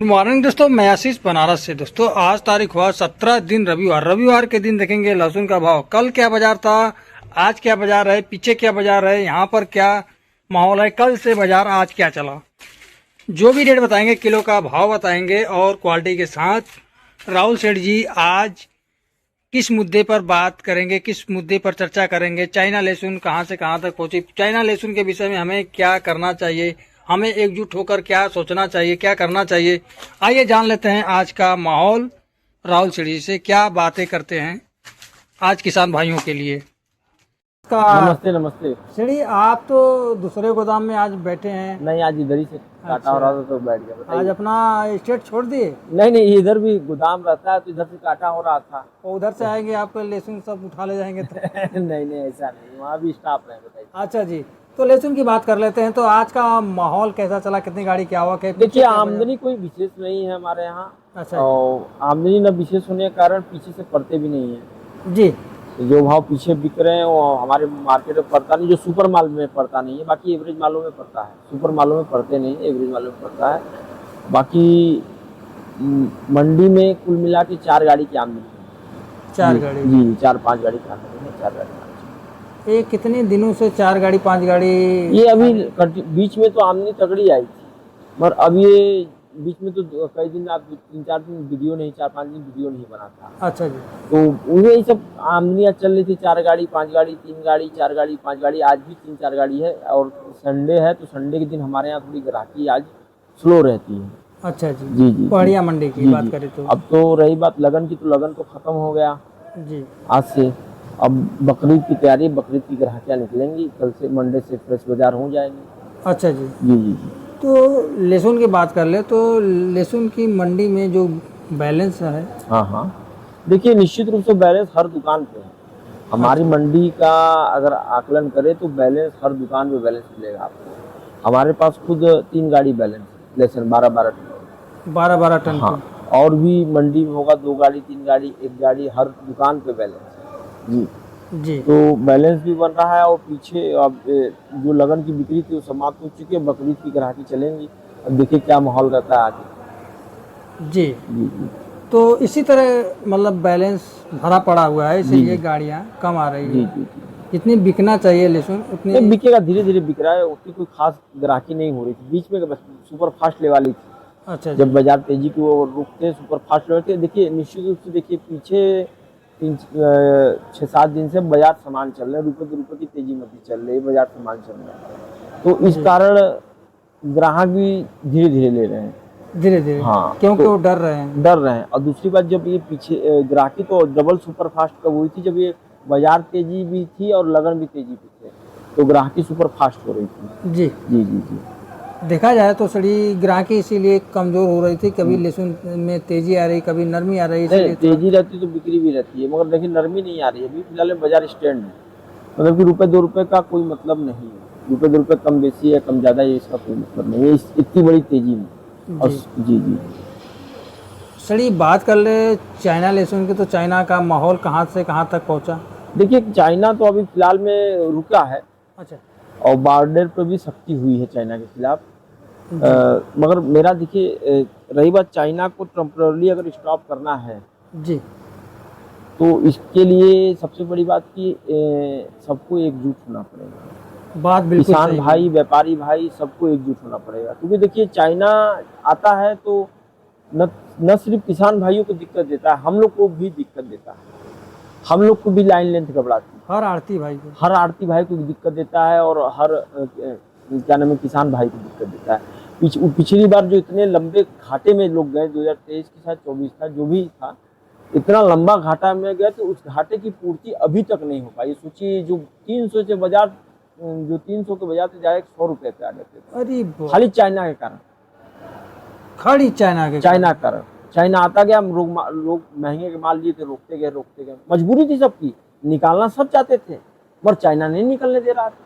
Good morning दोस्तों, मैं आशीष बनारस से। दोस्तों आज तारीख हुआ 17 दिन रविवार के दिन देखेंगे लहसुन का भाव। कल क्या बाजार था, आज क्या बाजार है, पीछे क्या बाजार है, यहाँ पर क्या माहौल है, कल से बाजार आज क्या चला, जो भी रेट बताएंगे, किलो का भाव बताएंगे और क्वालिटी के साथ। राहुल सेठ जी आज किस मुद्दे पर बात करेंगे, किस मुद्दे पर चर्चा करेंगे, चाइना लहसुन कहाँ से कहाँ तक पहुंची, चाइना लहसुन के विषय में हमें क्या करना चाहिए, हमें एकजुट होकर क्या सोचना चाहिए, क्या करना चाहिए। आइए जान लेते हैं आज का माहौल। राहुल सेठ जी से क्या बातें करते हैं आज किसान भाइयों के लिए। नमस्ते नमस्ते। सेठ जी, आप तो दूसरे गोदाम में आज बैठे हैं? नहीं, आज इधर ही से काटा हो रहा था तो बैठ गया। बताइए। आज अपना स्टेट छोड़ दिए? नहीं, इधर भी गोदाम रहता है तो इधर से काटा हो रहा था। और उधर से आएंगे आपका लहसुन सब उठा ले जाएंगे तो? नहीं ऐसा नहीं, वहाँ भी स्टाफ है। बताइए। अच्छा जी, तो लहसुन की बात कर लेते हैं। तो आज का माहौल कैसा चला, कितनी गाड़ी की आवक है? देखिए, आमदनी कोई विशेष नहीं है हमारे यहाँ। अच्छा और आमदनी न विशेष होने के कारण पीछे से पड़ते भी नहीं है जी। जो भाव पीछे बिक रहे हैं वो हमारे मार्केट में पड़ता नहीं। जो सुपर माल में पड़ता नहीं है, बाकी एवरेज मालों में पड़ता है। सुपर मालों में पड़ते नहीं, एवरेज मालों में पड़ता है। बाकी मंडी में कुल मिला के 4 गाड़ी की आमदनी है। 4 गाड़ी? जी, 4-5 गाड़ी की आमदनी है। 4 गाड़ी। ये कितने दिनों से 4 गाड़ी 5 गाड़ी? ये अभी बीच में तो आमदनी तगड़ी आई थी, मगर अब ये बीच में तो कई दिन, आप 3-4 दिन वीडियो नहीं, 4-5 दिन वीडियो नहीं बना था। अच्छा जी। तो उन्हें ये सब आमदनियाँ चल रही थी। 4 गाड़ी 5 गाड़ी, 3 गाड़ी 4 गाड़ी 5 गाड़ी। आज भी 3-4 गाड़ी है और संडे है तो संडे के दिन हमारे यहाँ थोड़ी ग्राहकी आज स्लो रहती है। अच्छा जी जी जी। पहाड़िया मंडी की बात करें तो अब तो रही बात लगन की, तो लगन तो खत्म हो गया जी आज से। अब बकरीद की तैयारी, बकरीद की ग्राहकियाँ निकलेंगी। कल से मंडे से फ्रेश बाजार हो जाएंगे। अच्छा जी। जी जी जी। तो लहसुन की बात कर ले तो लहसुन की मंडी में जो बैलेंस है? हाँ, देखिए, निश्चित रूप से बैलेंस हर दुकान पे है। हमारी मंडी का अगर आकलन करें तो बैलेंस हर दुकान पे बैलेंस मिलेगा आपको। हमारे पास खुद 3 गाड़ी बैलेंस है लहसुन, 12-12 टन। 12-12 टन? हाँ, और भी मंडी में होगा 2 गाड़ी 3 गाड़ी 1 गाड़ी, हर दुकान पे बैलेंस है। जी जी। तो बैलेंस भी बन रहा है। और पीछे अब जो लगन की बिक्री थी वो समाप्त हो चुकी है। बकरीद की ग्राहकी चलेंगी। अब देखिए क्या माहौल रहता है आगे। जी जी जी। तो इसी तरह मतलब बैलेंस भरा पड़ा हुआ है, इसीलिए गाड़ियाँ कम आ रही जी है। जी जी। जितनी बिकना चाहिए लहसुन उतनी बिकेगा, धीरे धीरे बिक रहा है। उतनी कोई खास ग्राहकी नहीं हो रही थी बीच में, बस सुपर फास्ट ले वाली थी। अच्छा जी। जब बाजार तेजी की वो रुकते सुपर फास्ट ले थे। देखिए, निश्चित रूप से देखिए पीछे 6-7 दिन से बाजार सामान चल रहा है। रुपये 2 रुपये की तेजी में चल रही है, बाजार सामान चल रहा है। तो इस कारण ग्राहक भी धीरे धीरे ले रहे हैं। धीरे धीरे? हाँ, क्योंकि तो वो डर रहे हैं। और दूसरी बात, जब ये पीछे ग्राहकी तो डबल सुपर फास्ट कब हुई थी, जब ये बाजार तेजी भी थी और लगन भी तेजी भी थे, तो ग्राहकी सुपर फास्ट हो रही थी। जी जी जी जी। देखा जाए तो सड़ी ग्राहकी इसीलिए कमजोर हो रही थी। कभी लहसुन में तेजी आ रही, कभी नरमी आ रही। नहीं, तेजी रहती तो बिक्री भी रहती है, मगर देखिए नरमी नहीं आ रही है। अभी फिलहाल बाजार स्टैंड है, मतलब कि रुपये 2 रुपये का कोई मतलब नहीं है। रुपये 2 रुपये कम बेसी है, कम ज़्यादा है, इसका कोई मतलब नहीं है इतनी बड़ी तेजी में। और जी जी। सड़ी बात कर ले चाइना लहसुन की, तो चाइना का माहौल कहाँ से कहाँ तक पहुँचा? देखिए, चाइना तो अभी फिलहाल में रुका है। अच्छा। और बॉर्डर पर भी सख्ती हुई है चाइना के खिलाफ। मगर मेरा देखिए, रही बात, चाइना को टेम्पररी अगर स्टॉप करना है जी, तो इसके लिए सबसे बड़ी बात कि सबको एकजुट होना पड़ेगा। बात बिल्कुल किसान सही भाई, व्यापारी भाई, सबको एकजुट होना पड़ेगा। क्योंकि देखिए, चाइना आता है तो न सिर्फ किसान भाइयों को दिक्कत देता है, हम लोग को भी दिक्कत देता है। हम लोग को भी लाइन लेंथ घबराती है। हर आड़ती भाई को, हर आड़ती भाई को दिक्कत देता है और हर क्या नाम है, किसान भाई को दिक्कत देता है। पिछली बार जो इतने लंबे घाटे में लोग गए, 2023 के साथ 24 था, जो भी था, इतना लंबा घाटा में गए तो उस घाटे की पूर्ति अभी तक नहीं हो पाई। सोचिए, जो 300 से बाजार, जो 300 के बाजार से जाए 100 रुपये पे आ जाते थे। अरे खाली चाइना के कारण, खड़ी चाइना के कारण चाइना आता गया। लोग महंगे के माल लिए थे, रोकते गए। मजबूरी थी सबकी, निकालना सब चाहते थे, पर चाइना नहीं निकलने दे रहा था।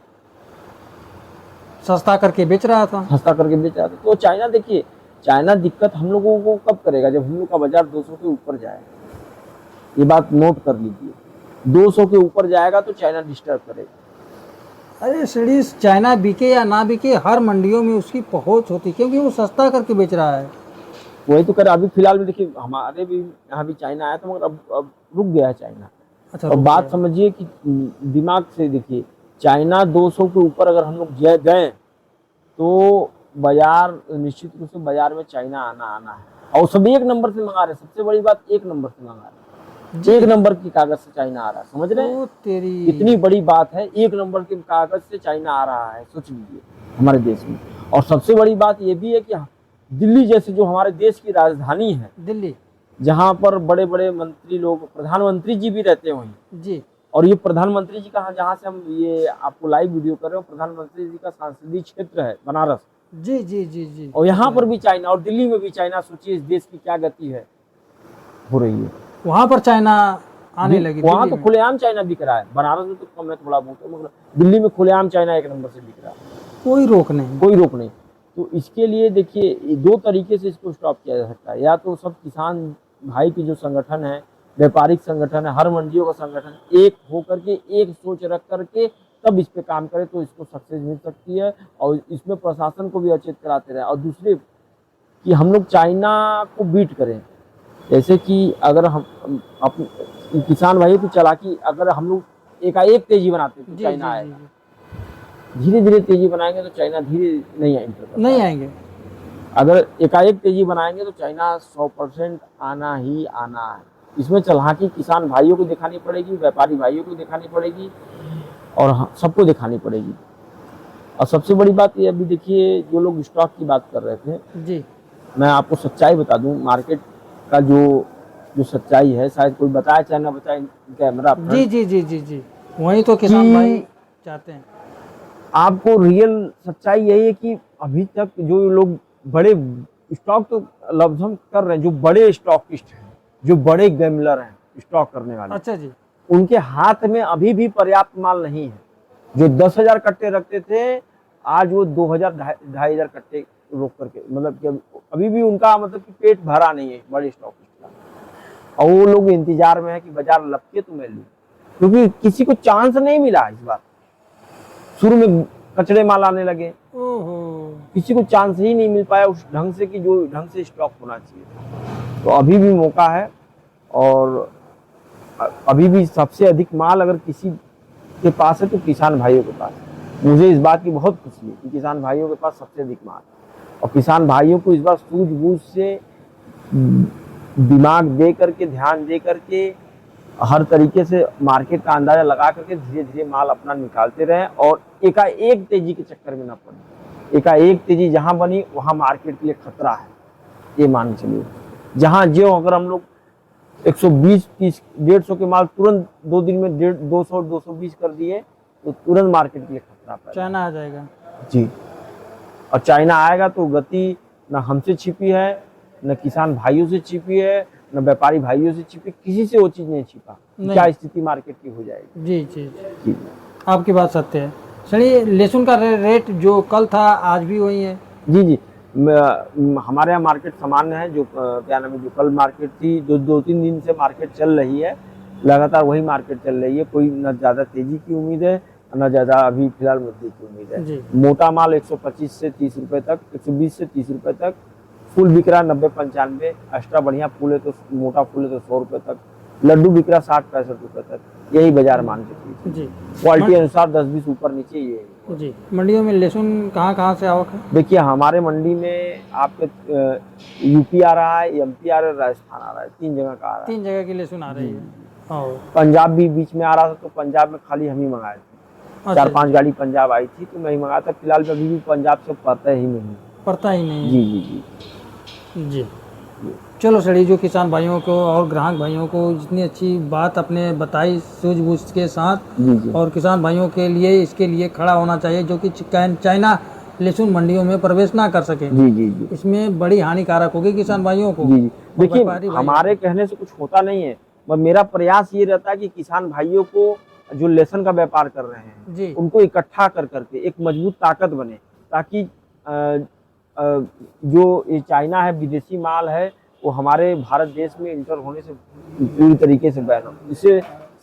सस्ता करके बेच रहा था। तो चाइना, देखिए, चाइना दिक्कत हम लोगों को कब करेगा, जब हम लोग का बाजार 200 के ऊपर जाए। ये बात नोट कर लीजिए, 200 के ऊपर जाएगा तो चाइना डिस्टर्ब करेगा। अरे सड़ी, चाइना बिके या ना बिके, हर मंडियों में उसकी पहुंच होती, क्योंकि वो सस्ता करके बेच रहा है। वही तो कर अभी फिलहाल में देखिए हमारे भी यहाँ भी चाइना आया था, मगर अब रुक गया है चाइना। अच्छा, और रुक बात गया। समझिए कि दिमाग से देखिए, चाइना 200 के ऊपर अगर हम लोग गए तो बाजार निश्चित रूप से बाजार में चाइना आना आना है। और सब एक नंबर से मंगा रहे हैं, सबसे बड़ी बात एक नंबर से मंगा रहे जी। हैं, एक नंबर की कागज से चाइना आ रहा है, समझ रहे हैं? ओ तेरी, इतनी बड़ी बात है, एक नंबर के कागज से चाइना आ रहा है, सोच लीजिए हमारे देश में। और सबसे बड़ी बात ये भी है कि दिल्ली जैसे जो हमारे देश की राजधानी है, दिल्ली, जहाँ पर बड़े बड़े मंत्री लोग, प्रधानमंत्री जी भी रहते हैं जी और ये प्रधानमंत्री जी का, जहाँ से हम ये आपको लाइव वीडियो कर रहे हो, प्रधानमंत्री जी का संसदीय क्षेत्र है बनारस। जी जी जी जी। और यहाँ पर भी चाइना, और दिल्ली में भी चाइना। सोचिए इस देश की क्या गति है हो रही है। वहां पर चाइना आने लगी। वहाँ दिल्ली तो में। खुलेआम चाइना बिक रहा है, बनारस में तो कम है थोड़ा बहुत, मगर दिल्ली में खुलेआम चाइना एक नंबर से बिक रहा है, कोई रोक नहीं। कोई रोक नहीं। तो इसके लिए देखिए दो तरीके से इसको स्टॉप किया जा सकता है। या तो सब किसान भाई की जो संगठन है, व्यापारिक संगठन है, हर मंडियों का संगठन एक होकर के, एक सोच रख करके तब इस पे काम करे तो इसको सक्सेस मिल सकती है। और इसमें प्रशासन को भी अचेत कराते रहे। और दूसरे कि हम लोग चाइना को बीट करें, जैसे कि अगर हम अपने किसान भाइयों की चालाकी, अगर हम लोग एकाएक तेजी बनाते तो जी, चाइना जी, आएगा। जी। धीरे धीरे तेजी बनाएंगे तो चाइना धीरे नहीं आएंगे, नहीं आएंगे। अगर एकाएक तेजी बनाएंगे तो चाइना 100% आना ही आना है। इसमें चालाकी किसान भाइयों को दिखानी पड़ेगी, व्यापारी भाइयों को दिखानी पड़ेगी, और सबको दिखानी पड़ेगी। और सबसे बड़ी बात ये, अभी देखिए जो लोग स्टॉक की बात कर रहे थे, जी मैं आपको सच्चाई बता दूं, मार्केट का जो सच्चाई है, शायद कोई बताए चाहे ना बताए, कैमरा जी जी जी जी जी, वही तो किसान भाई चाहते हैं। आपको रियल सच्चाई यही है कि अभी तक जो लोग बड़े स्टॉक तो लब्धम कर रहे हैं, जो बड़े स्टॉकिस्ट हैं, जो बड़े गैमलर हैं स्टॉक करने वाले, अच्छा जी, उनके हाथ में अभी भी पर्याप्त माल नहीं है। जो 10,000 कट्टे रखते थे, आज वो 2,000 2,500 कट्टे रोक करके, मतलब कि अभी भी उनका मतलब कि पेट भरा नहीं है बड़े स्टॉकिस्ट का। और वो लोग इंतजार में है कि बाजार लपके तो मैं लूं, क्योंकि किसी को चांस नहीं मिला इस बार। शुरू में कचड़े माल आने लगे, ओहो, किसी को चांस ही नहीं मिल पाया उस ढंग से कि जो ढंग से स्टॉक होना चाहिए। तो अभी भी मौका है, और अभी भी सबसे अधिक माल अगर किसी के पास है तो किसान भाइयों के पास है। मुझे इस बात की बहुत खुशी है कि किसान भाइयों के पास सबसे अधिक माल है। और किसान भाइयों को इस बार सूझबूझ से, दिमाग दे करके, ध्यान दे करके, हर तरीके से मार्केट का अंदाजा लगा करके धीरे धीरे माल अपना निकालते रहें, और एकाएक तेजी के चक्कर में न पड़े। एकाएक तेजी जहां बनी वहां मार्केट के लिए खतरा है, ये मान चलिए। जहां जो अगर हम लोग 120, 30, 150 के माल तुरंत 2 दिन में 200, 220 कर दिए तो तुरंत मार्केट के लिए खतरा पैदा। चाइना आ जाएगा जी, और चाइना आएगा तो गति न हमसे छिपी है, न किसान भाइयों से छिपी है, न व्यापारी भाइयों से छिपी, किसी से वो चीज नहीं छिपा। क्या स्थिति मार्केट की हो जाएगी। जी जी जी, आपकी बात सत्य है। चलिए, लहसुन का रेट जो कल था आज भी वही है। जी जी, हमारे यहाँ मार्केट सामान्य है। जो क्या नाम है, जो कल मार्केट थी, जो 2-3 दिन से मार्केट चल रही है, लगातार वही मार्केट चल रही है। कोई न ज्यादा तेजी की उम्मीद है, न ज्यादा अभी फिलहाल वृद्धि की उम्मीद है। मोटा माल 125 से 30 रुपए तक, 120 से 30 रुपए तक फुल बिक रहा है, 90-95। एक्स्ट्रा बढ़िया फूल है तो, मोटा फूल है तो 100 रुपए तक। लड्डू बिक रहा 60-65 रुपए तक। यही बाजार मान के जी, क्वालिटी अनुसार 10-20 ऊपर नीचे ये है। जी, मंडियों में लहसुन कहाँ से आवक है? देखिए हमारे मंडी में आपके यूपी आ रहा है, एमपी आ रहा है, राजस्थान आ रहा है, 3 जगह का आ रहा है। 3 जगह की लहसुन आ रही है। पंजाब भी बीच में आ रहा था, तो पंजाब में खाली हम ही मंगाए थे। 4-5 गाड़ी पंजाब आई थी तो मैं ही मंगाया था। फिलहाल अभी भी पंजाब से पड़ता ही नहीं, पड़ता ही नहीं। जी जी जी जी, चलो सड़ी, जो किसान भाइयों को और ग्राहक भाइयों को जितनी अच्छी बात अपने बताई सूझबूझ के साथ, जी। और किसान भाइयों के लिए इसके लिए खड़ा होना चाहिए, जो कि चाइना लहसुन मंडियों में प्रवेश ना कर सके। जी जी जी, इसमें बड़ी हानिकारक होगी किसान भाइयों को। जी जी। देखिए हमारे कहने से कुछ होता नहीं है, पर मेरा प्रयास ये रहता है कि किसान भाइयों को जो लहसुन का व्यापार कर रहे हैं जी, उनको इकट्ठा कर करके एक मजबूत ताकत बने, ताकि जो ये चाइना है, विदेशी माल है, वो हमारे भारत देश में इंटर होने से पूरी तरीके से बैन हो। इससे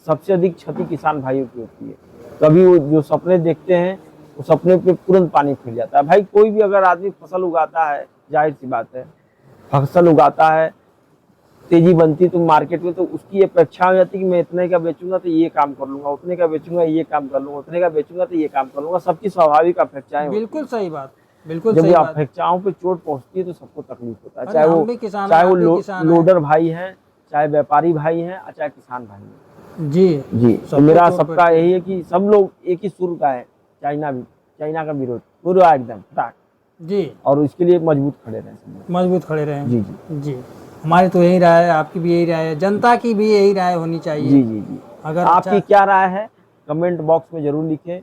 सबसे अधिक क्षति किसान भाइयों की होती है। कभी वो जो सपने देखते हैं, वो सपने पे तुरंत पानी फिर जाता है। भाई कोई भी अगर आदमी फसल उगाता है, जाहिर सी बात है फसल उगाता है, तेजी बनती तो मार्केट में, तो उसकी अपेक्षा हो जाती है कि मैं इतने का बेचूंगा तो ये काम कर लूंगा, उतने का बेचूंगा ये काम कर लूंगा, उतने का बेचूंगा तो ये काम कर लूंगा। सबकी स्वाभाविक अपेक्षाएं होती बिल्कुल हैं। सही बात, बिल्कुल जब सही ये बात। अपेक्षाओं पे चोट पहुंचती है तो सबको तकलीफ होता है, अरे चाहे हम वो भी किसान चाहे हैं, वो आप भी किसान हैं। लोडर भाई हैं, चाहे व्यापारी भाई हैं, और चाहे किसान भाई हैं। जी जी, तो सबको मेरा चोट सबका पड़ती है। यही है कि सब लोग एक ही सुर का है। चाइना का विरोध पूरा एकदम फटाक, जी और इसके लिए मजबूत खड़े रहे सब लोग। मजबूत खड़े रहें। जी जी जी हमारी तो यही राय है, आपकी भी यही राय है, जनता की भी यही राय होनी चाहिए। जी जी जी। अगर आपकी अच्छा क्या राय है कमेंट बॉक्स में जरूर लिखें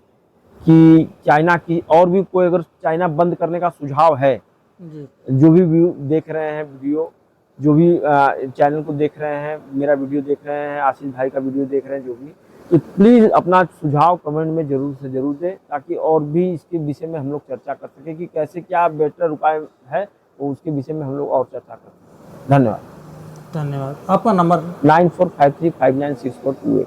कि चाइना की और भी कोई अगर चाइना बंद करने का सुझाव है, जी जो भी व्यू देख रहे हैं वीडियो, जो भी चैनल को देख रहे हैं, मेरा वीडियो देख रहे हैं, आशीष भाई का वीडियो देख रहे हैं, जो भी, तो प्लीज़ अपना सुझाव कमेंट में जरूर से जरूर दें, ताकि और भी इसके विषय में हम लोग चर्चा कर सकें कि कैसे क्या बेटर उपाय है, तो उसके विषय में हम लोग और चर्चा कर सकें। धन्यवाद। धन्यवाद। आपका नंबर 9453596428।